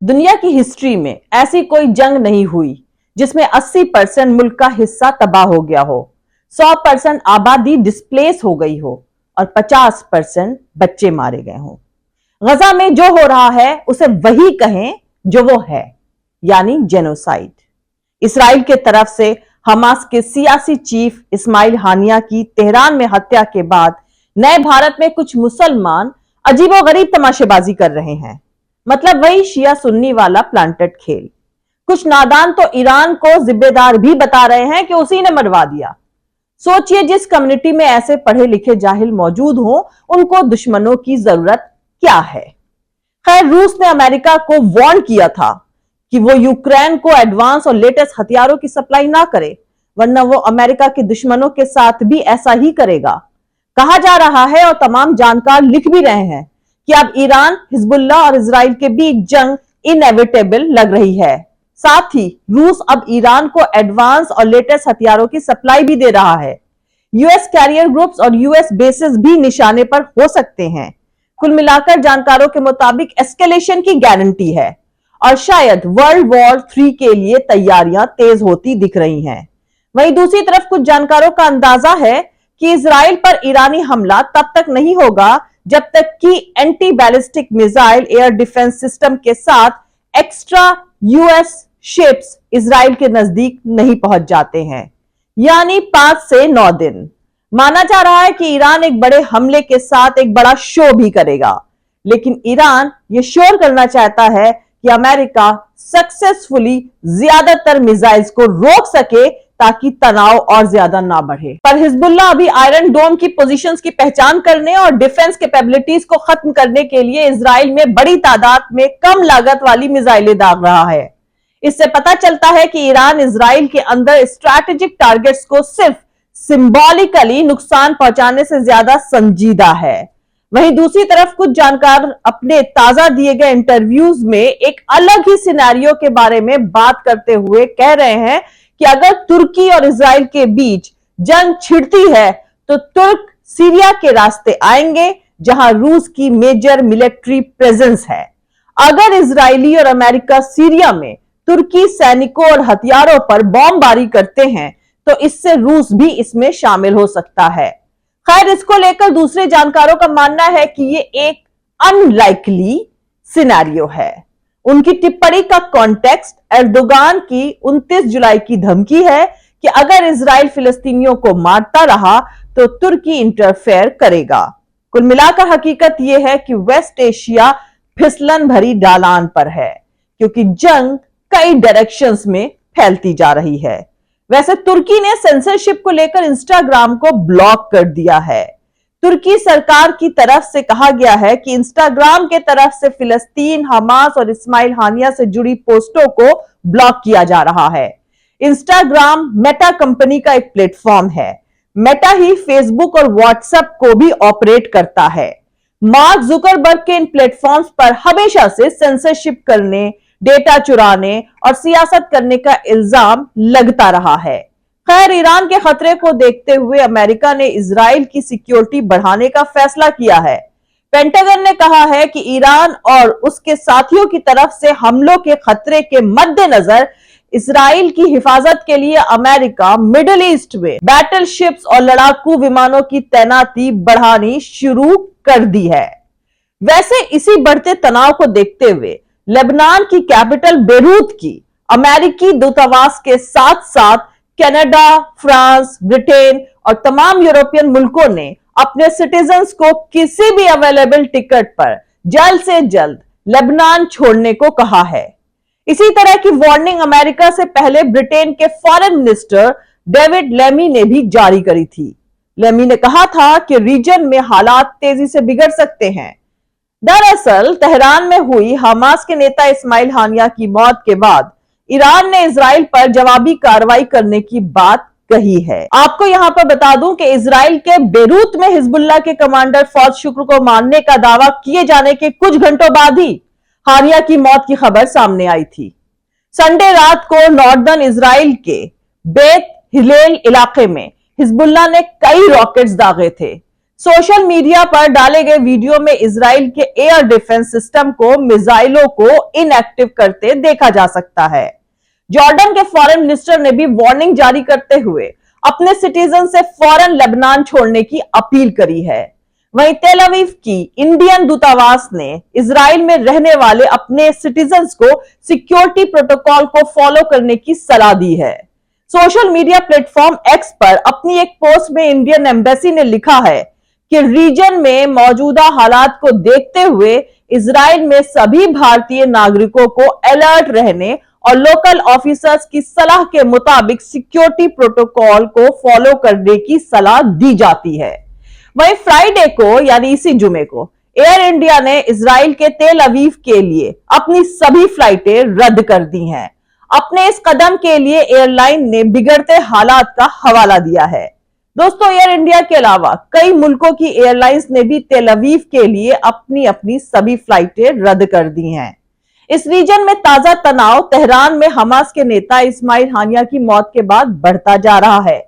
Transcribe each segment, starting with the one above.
दुनिया की हिस्ट्री में ऐसी कोई जंग नहीं हुई जिसमें 80% मुल्क का हिस्सा तबाह हो गया हो, 100% आबादी डिस्प्लेस हो गई हो और 50% बच्चे मारे गए हों। गजा में जो हो रहा है उसे वही कहें जो वो है, यानी जेनोसाइड। इसराइल के तरफ से हमास के सियासी चीफ इस्माइल हानिया की तेहरान में हत्या के बाद नए भारत में कुछ मुसलमान अजीबोगरीब तमाशेबाजी कर रहे हैं। मतलब वही शिया सुन्नी वाला प्लांटेड खेल। कुछ नादान तो ईरान को जिम्मेदार भी बता रहे हैं कि उसी ने मरवा दिया। सोचिए, जिस कम्युनिटी में ऐसे पढ़े लिखे जाहिल मौजूद हो, उनको दुश्मनों की जरूरत क्या है। खैर, रूस ने अमेरिका को वार्न किया था कि वो यूक्रेन को एडवांस और लेटेस्ट हथियारों की सप्लाई ना करे, वरना वो अमेरिका के दुश्मनों के साथ भी ऐसा ही करेगा। कहा जा रहा है और तमाम जानकार लिख भी रहे हैं कि अब ईरान, हिजबुल्लाह और इजराइल के बीच जंग इनएविटेबल लग रही है। साथ ही रूस अब ईरान को एडवांस और लेटेस्ट हथियारों की सप्लाई भी दे रहा है। यूएस कैरियर ग्रुप्स और यूएस बेसिस भी निशाने पर हो सकते हैं। कुल मिलाकर जानकारों के मुताबिक एस्केलेशन की गारंटी है और शायद वर्ल्ड वॉर 3 के लिए तैयारियां तेज होती दिख रही हैं। वहीं दूसरी तरफ कुछ जानकारों का अंदाजा है कि इजराइल पर ईरानी हमला तब तक नहीं होगा जब तक कि anti ballistic missile air defence system के साथ एक्स्ट्रा यूएस शिप्स इजराइल के नजदीक नहीं पहुंच जाते हैं, यानी 5 से 9 दिन। माना जा रहा है कि ईरान एक बड़े हमले के साथ एक बड़ा शो भी करेगा, लेकिन ईरान ये श्योर करना चाहता है कि अमेरिका सक्सेसफुली ज्यादातर मिसाइल्स को रोक सके ताकि तनाव और ज्यादा ना बढ़े। पर हिजबुल्लाह अभी आयरन डोम की पोजीशंस की पहचान करने और डिफेंस कैपेबिलिटीज को खत्म करने के लिए इजराइल में बड़ी तादाद में कम लागत वाली मिसाइलें दाग रहा है। इससे पता चलता है कि ईरान इजराइल के अंदर स्ट्रैटेजिक टारगेट्स को सिर्फ सिंबॉलिकली नुकसान पहुंचाने से ज्यादा संजीदा है। वहीं दूसरी तरफ कुछ जानकार अपने ताजा दिए गए इंटरव्यूज में एक अलग ही सिनेरियो के बारे में बात करते हुए कह रहे हैं कि अगर तुर्की और इजराइल के बीच जंग छिड़ती है तो तुर्क सीरिया के रास्ते आएंगे, जहां रूस की मेजर मिलिट्री प्रेजेंस है। अगर इजरायली और अमेरिका सीरिया में तुर्की सैनिकों और हथियारों पर बॉम्बबारी करते हैं तो इससे रूस भी इसमें शामिल हो सकता है। खैर, इसको लेकर दूसरे जानकारों का मानना है कि ये एक अनलाइकली सिनेरियो है। उनकी टिप्पणी का कॉन्टेक्स्ट एर्दोगान की 29 जुलाई की धमकी है कि अगर इजराइल फिलिस्तीनियों को मारता रहा तो तुर्की इंटरफेयर करेगा। कुल मिलाकर हकीकत यह है कि वेस्ट एशिया फिसलन भरी ढलान पर है, क्योंकि जंग कई डायरेक्शंस में फैलती जा रही है। वैसे तुर्की ने सेंसरशिप को लेकर इंस्टाग्राम को ब्लॉक कर दिया है। तुर्की सरकार की तरफ से कहा गया है कि इंस्टाग्राम के तरफ से फिलिस्तीन, हमास और इस्माइल हानिया से जुड़ी पोस्टों को ब्लॉक किया जा रहा है। इंस्टाग्राम मेटा कंपनी का एक प्लेटफॉर्म है। मेटा ही फेसबुक और व्हाट्सएप को भी ऑपरेट करता है। मार्क जुकरबर्ग के इन प्लेटफॉर्म्स पर हमेशा से सेंसरशिप करने, डेटा चुराने और सियासत करने का इल्जाम लगता रहा है। खैर, ईरान के खतरे को देखते हुए अमेरिका ने इजराइल की सिक्योरिटी बढ़ाने का फैसला किया है। पेंटागन ने कहा है कि ईरान और उसके साथियों की तरफ से हमलों के खतरे के मद्देनजर इजराइल की हिफाजत के लिए अमेरिका मिडिल ईस्ट में बैटलशिप्स और लड़ाकू विमानों की तैनाती बढ़ानी शुरू कर दी है। वैसे इसी बढ़ते तनाव को देखते हुए लेबनान की कैपिटल बेरूत की अमेरिकी दूतावास के साथ साथ कनाडा, फ्रांस, ब्रिटेन और तमाम यूरोपियन मुल्कों ने अपने सिटीजन्स को किसी भी अवेलेबल टिकट पर जल्द से जल्द लेबनान छोड़ने को कहा है। इसी तरह की वार्निंग अमेरिका से पहले ब्रिटेन के फॉरेन मिनिस्टर डेविड लेमी ने भी जारी करी थी। लेमी ने कहा था कि रीजन में हालात तेजी से बिगड़ सकते हैं। दरअसल तेहरान में हुई हमास के नेता इस्माइल हानिया की मौत के बाद ईरान ने इजराइल पर जवाबी कार्रवाई करने की बात कही है। आपको यहां पर बता दूं कि इजराइल के बेरूत में हिजबुल्लाह के कमांडर फौज शुक्र को मारने का दावा किए जाने के कुछ घंटों बाद ही हानिया की मौत की खबर सामने आई थी। संडे रात को नॉर्दर्न इजराइल के बेत हिलेल इलाके में हिजबुल्लाह ने कई रॉकेट्स दागे थे। सोशल मीडिया पर डाले गए वीडियो में इजराइल के एयर डिफेंस सिस्टम को मिसाइलों को इनएक्टिव करते देखा जा सकता है। जॉर्डन के फॉरेन मिनिस्टर ने भी वार्निंग जारी करते हुए अपने सिटीजन से फौरन लेबनान छोड़ने की अपील करी है। वहीं तेल अवीव की इंडियन दूतावास ने इजराइल में रहने वाले अपने सिटीजन्स को सिक्योरिटी प्रोटोकॉल को फॉलो करने की सलाह दी है। सोशल मीडिया प्लेटफॉर्म एक्स पर अपनी एक पोस्ट में इंडियन एम्बेसी ने लिखा है कि रीजन में मौजूदा हालात को देखते हुए इजराइल में सभी भारतीय नागरिकों को अलर्ट रहने और लोकल ऑफिसर्स की सलाह के मुताबिक सिक्योरिटी प्रोटोकॉल को फॉलो करने की सलाह दी जाती है। वहीं फ्राइडे को यानी इसी जुमे को एयर इंडिया ने इजराइल के तेल अवीव के लिए अपनी सभी फ्लाइटें रद्द कर दी हैं। अपने इस कदम के लिए एयरलाइन ने बिगड़ते हालात का हवाला दिया है। दोस्तों, एयर इंडिया के अलावा कई मुल्कों की एयरलाइंस ने भी तेल अवीव के लिए अपनी अपनी सभी फ्लाइटें रद्द कर दी हैं। इस रीजन में ताजा तनाव तेहरान में हमास के नेता इस्माइल हानिया की मौत के बाद बढ़ता जा रहा है।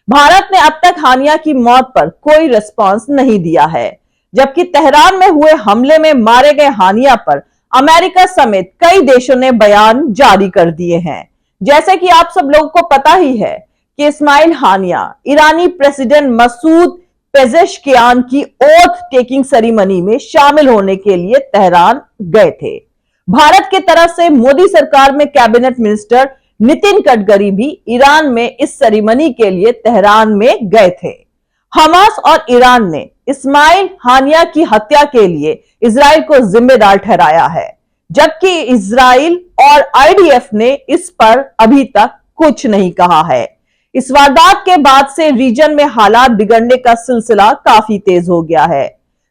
भारत ने अब तक हानिया की मौत पर कोई रिस्पांस नहीं दिया है, जबकि तेहरान में हुए हमले में मारे गए हानिया पर अमेरिका समेत कई देशों ने बयान जारी कर दिए हैं। जैसे कि आप सब लोगों को पता ही है कि इस्माइल हानिया ईरानी प्रेसिडेंट मसूद पेजेश्कियान की ओथ टेकिंग सेरेमनी में शामिल होने के लिए तेहरान गए थे। भारत के तरफ से मोदी सरकार में कैबिनेट मिनिस्टर नितिन गडकरी भी ईरान में इस सेरेमनी के लिए तेहरान में गए थे। हमास और ईरान ने इस्माइल हानिया की हत्या के लिए इजराइल को जिम्मेदार ठहराया है, जबकि इजराइल और आईडीएफ ने इस पर अभी तक कुछ नहीं कहा है। इस वारदात के बाद से रीजन में हालात बिगड़ने का सिलसिला काफी तेज हो गया है।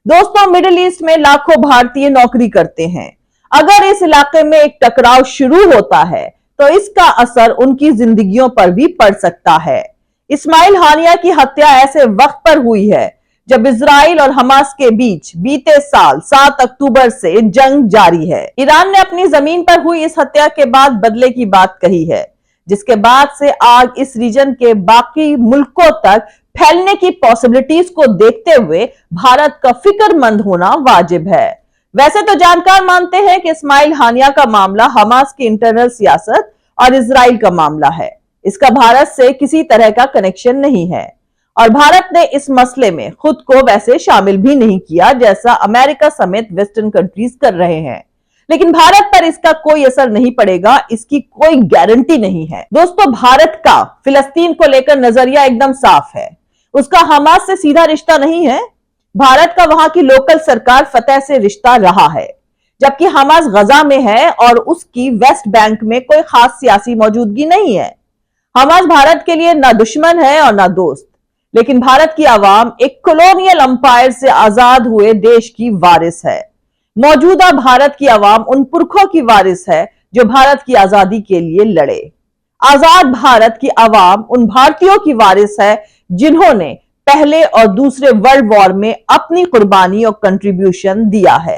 दोस्तों, मिडिल ईस्ट में लाखों भारतीय नौकरी करते हैं। अगर इस इलाके में एक टकराव शुरू होता है तो इसका असर उनकी जिंदगियों पर भी पड़ सकता है। इस्माइल हानिया की हत्या ऐसे वक्त पर हुई है जब इजराइल और हमास के बीच बीते साल 7 अक्टूबर से जंग जारी है। ईरान ने अपनी जमीन पर हुई इस हत्या के बाद बदले की बात कही है, जिसके बाद से आग इस रीजन के बाकी मुल्कों तक फैलने की पॉसिबिलिटीज को देखते हुए भारत का फिक्रमंद होना वाजिब है। वैसे तो जानकार मानते हैं कि इस्माइल हानिया का मामला हमास की इंटरनल सियासत और इजराइल का मामला है। इसका भारत से किसी तरह का कनेक्शन नहीं है और भारत ने इस मसले में खुद को वैसे शामिल भी नहीं किया, जैसा अमेरिका समेत वेस्टर्न कंट्रीज कर रहे हैं। लेकिन भारत पर इसका कोई असर नहीं पड़ेगा, इसकी कोई गारंटी नहीं है। दोस्तों, भारत का फिलिस्तीन को लेकर नजरिया एकदम साफ है। उसका हमास से सीधा रिश्ता नहीं है। भारत का वहां की लोकल सरकार फतह से रिश्ता रहा है, जबकि हमास गजा में है और उसकी वेस्ट बैंक में कोई खास सियासी मौजूदगी नहीं है। हमास भारत के लिए ना दुश्मन है और ना दोस्त, लेकिन भारत की आवाम एक कॉलोनियल अंपायर से आजाद हुए देश की वारिस है। मौजूदा भारत की आवाम उन पुरखों की वारिस है जो भारत की आजादी के लिए लड़े। आजाद भारत की आवाम उन भारतीयों की वारिस है जिन्होंने पहले और दूसरे वर्ल्ड वॉर में अपनी कुर्बानी और कंट्रीब्यूशन दिया है।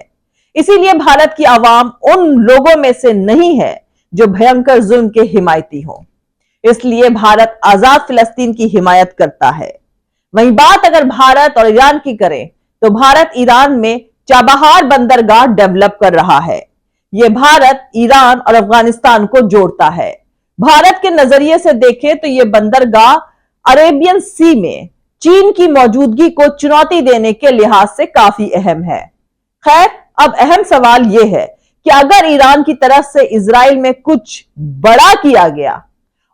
इसीलिए भारत की आवाम उन लोगों में से नहीं है जो भयंकर जुल्म के हिमायती हो। इसलिए भारत आजाद फिलिस्तीन की हिमायत करता है। वहीं बात अगर भारत और ईरान की करें तो भारत ईरान में चाबहार बंदरगाह डेवलप कर रहा है। यह भारत, ईरान और अफगानिस्तान को जोड़ता है। भारत के नजरिए से देखें तो यह बंदरगाह अरेबियन सी में चीन की मौजूदगी को चुनौती देने के लिहाज से काफी अहम है। खैर, अब अहम सवाल यह है कि अगर ईरान की तरफ से इजराइल में कुछ बड़ा किया गया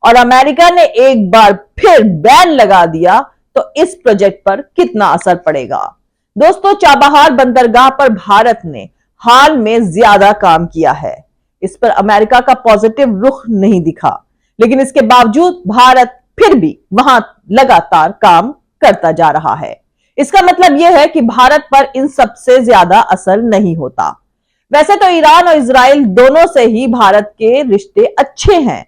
और अमेरिका ने एक बार फिर बैन लगा दिया तो इस प्रोजेक्ट पर कितना असर पड़ेगा। दोस्तों, चाबहार बंदरगाह पर भारत ने हाल में ज्यादा काम किया है। इस पर अमेरिका का पॉजिटिव रुख नहीं दिखा, लेकिन इसके बावजूद भारत फिर भी वहां लगातार काम करता जा रहा है। इसका मतलब यह है कि भारत पर इन सबसे ज्यादा असर नहीं होता। वैसे तो ईरान और इजराइल दोनों से ही भारत के रिश्ते अच्छे हैं।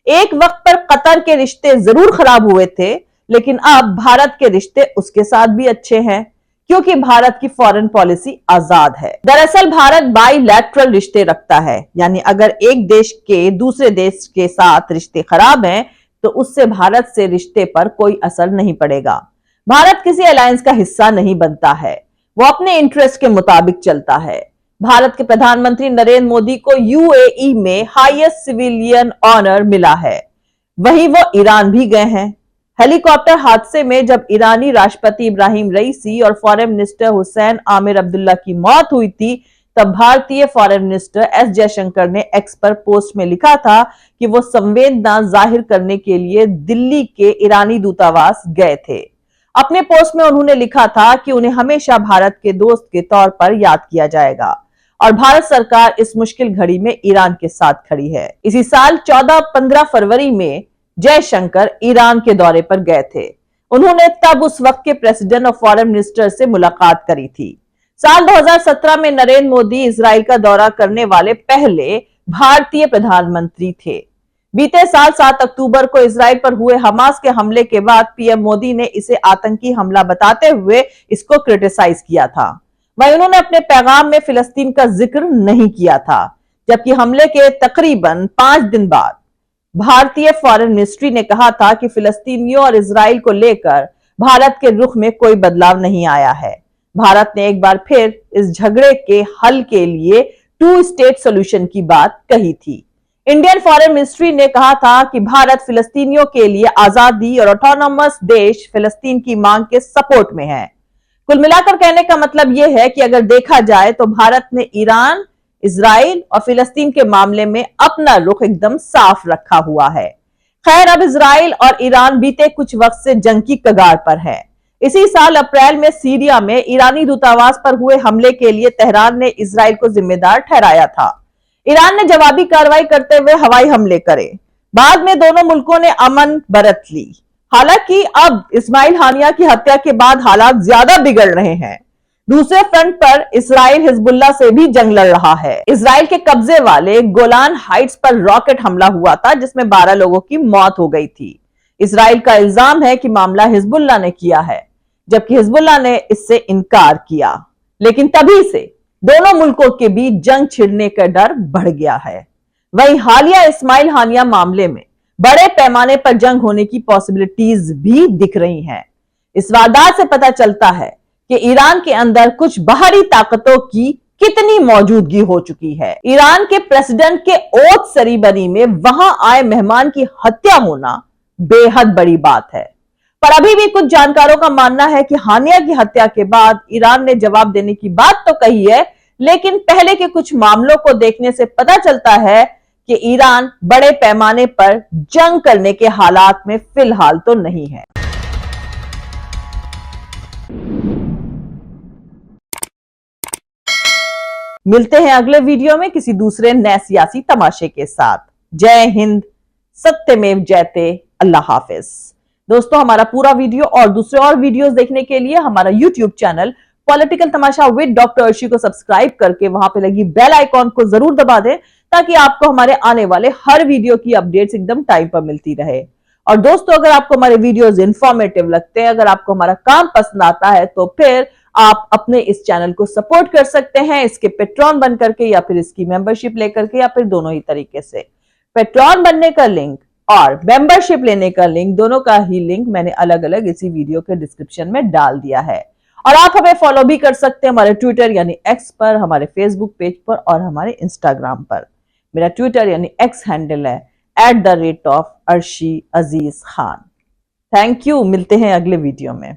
एक वक्त पर कतर के रिश्ते जरूर खराब हुए थे, लेकिन अब भारत के रिश्ते उसके साथ भी अच्छे हैं, क्योंकि भारत की फॉरेन पॉलिसी आजाद है। दरअसल भारत बाइलैटरल रिश्ते रखता है, यानी अगर एक देश के दूसरे देश के साथ रिश्ते खराब हैं तो उससे भारत से रिश्ते पर कोई असर नहीं पड़ेगा। भारत किसी अलायंस का हिस्सा नहीं बनता है, वो अपने इंटरेस्ट के मुताबिक चलता है। भारत के प्रधानमंत्री नरेंद्र मोदी को यूएई में हाईएस्ट सिविलियन ऑनर मिला है, वहीं वो ईरान भी गए हैं। हेलीकॉप्टर हादसे में जब ईरानी राष्ट्रपति इब्राहिम रईसी और फॉरेन मिनिस्टर हुसैन आमिर अब्दुल्ला की मौत हुई थी, तब भारतीय फॉरेन मिनिस्टर एस जयशंकर ने एक्स पर पोस्ट में लिखा था कि वो संवेदना जाहिर करने के लिए दिल्ली के ईरानी दूतावास गए थे। अपने पोस्ट में उन्होंने लिखा था कि उन्हें हमेशा भारत के दोस्त के तौर पर याद किया जाएगा और भारत सरकार इस मुश्किल घड़ी में ईरान के साथ खड़ी है। इसी साल 14-15 फरवरी में जयशंकर ईरान के दौरे पर गए थे। उन्होंने तब उस वक्त के प्रेसिडेंट और फॉरेन मिनिस्टर से मुलाकात करी थी। साल 2017 में नरेंद्र मोदी इजराइल का दौरा करने वाले पहले भारतीय प्रधानमंत्री थे। बीते साल 7 अक्टूबर को इजराइल पर हुए हमास के हमले के बाद पीएम मोदी ने इसे आतंकी हमला बताते हुए इसको क्रिटिसाइज किया था। वहीं उन्होंने अपने पैगाम में फिलिस्तीन का जिक्र नहीं किया था, जबकि हमले के तकरीबन 5 दिन बाद भारतीय फॉरेन मिनिस्ट्री ने कहा था कि फिलिस्तीनियों और इजराइल को लेकर भारत के रुख में कोई बदलाव नहीं आया है। भारत ने एक बार फिर इस झगड़े के हल के लिए 2 स्टेट सॉल्यूशन की बात कही थी। इंडियन फॉरेन मिनिस्ट्री ने कहा था कि भारत फिलिस्तीनियों के लिए आजादी और ऑटोनॉमस देश फिलिस्तीन की मांग के सपोर्ट में है। कुल मिलाकर कहने का मतलब यह है कि अगर देखा जाए तो भारत ने ईरान, इजराइल और फिलिस्तीन के मामले में अपना रुख एकदम साफ रखा हुआ है। खैर, अब इजराइल और ईरान बीते कुछ वक्त से जंग की कगार पर है। इसी साल अप्रैल में सीरिया में ईरानी दूतावास पर हुए हमले के लिए तेहरान ने इजराइल को जिम्मेदार ठहराया था। ईरान ने जवाबी कार्रवाई करते हुए हवाई हमले करे। बाद में दोनों मुल्कों ने अमन बरत ली। हालांकि अब इस्माइल हानिया की हत्या के बाद हालात ज्यादा बिगड़ रहे हैं। दूसरे फ्रंट पर इजराइल हिजबुल्लाह से भी जंग लड़ रहा है। इजराइल के कब्जे वाले गोलान हाइट्स पर रॉकेट हमला हुआ था, जिसमें 12 लोगों की मौत हो गई थी। इजराइल का इल्जाम है कि मामला हिजबुल्लाह ने किया है, जबकि हिजबुल्लाह ने इससे इनकार किया। लेकिन तभी से दोनों मुल्कों के बीच जंग छिड़ने का डर बढ़ गया है। वहीं हालिया इस्माइल हानिया मामले में बड़े पैमाने पर जंग होने की पॉसिबिलिटीज भी दिख रही हैं। इस वारदात से पता चलता है कि ईरान के अंदर कुछ बाहरी ताकतों की कितनी मौजूदगी हो चुकी है। ईरान के प्रेसिडेंट के ओथ सेरेमनी में वहां आए मेहमान की हत्या होना बेहद बड़ी बात है। पर अभी भी कुछ जानकारों का मानना है कि हानिया की हत्या के बाद ईरान ने जवाब देने की बात तो कही है, लेकिन पहले के कुछ मामलों को देखने से पता चलता है कि ईरान बड़े पैमाने पर जंग करने के हालात में फिलहाल तो नहीं है। मिलते हैं अगले वीडियो में किसी दूसरे नए सियासी तमाशे के साथ। जय हिंद, सत्यमेव जयते, अल्लाह हाफिज। दोस्तों, हमारा पूरा वीडियो और दूसरे और वीडियोस देखने के लिए हमारा YouTube channel political Tamasha with doctor Arshi को सब्सक्राइब करके वहां पे लगी बेल आइकॉन को जरूर दबा दें, ताकि आपको हमारे आने वाले हर वीडियो की अपडेट्स एकदम टाइम पर मिलती रहे। और दोस्तों, अगर आपको हमारे वीडियोस इंफॉर्मेटिव लगते हैं, अगर आपको हमारा काम पसंद आता है, तो फिर आप अपने इस चैनल को सपोर्ट कर सकते हैं, इसके पेट्रॉन बन करके या फिर इसकी मेंबरशिप लेकर के, या फिर दोनों ही तरीके से। पेट्रॉन बनने का लिंक और मेंबरशिप लेने का लिंक, दोनों का ही लिंक मैंने अलग अलग इसी वीडियो के डिस्क्रिप्शन में डाल दिया है। और आप हमें फॉलो भी कर सकते हैं हमारे ट्विटर यानी एक्स पर, हमारे फेसबुक पेज पर और हमारे इंस्टाग्राम पर। मेरा ट्विटर यानी एक्स हैंडल है @अर्शी अजीज खान। Thank you. मिलते हैं अगले वीडियो में।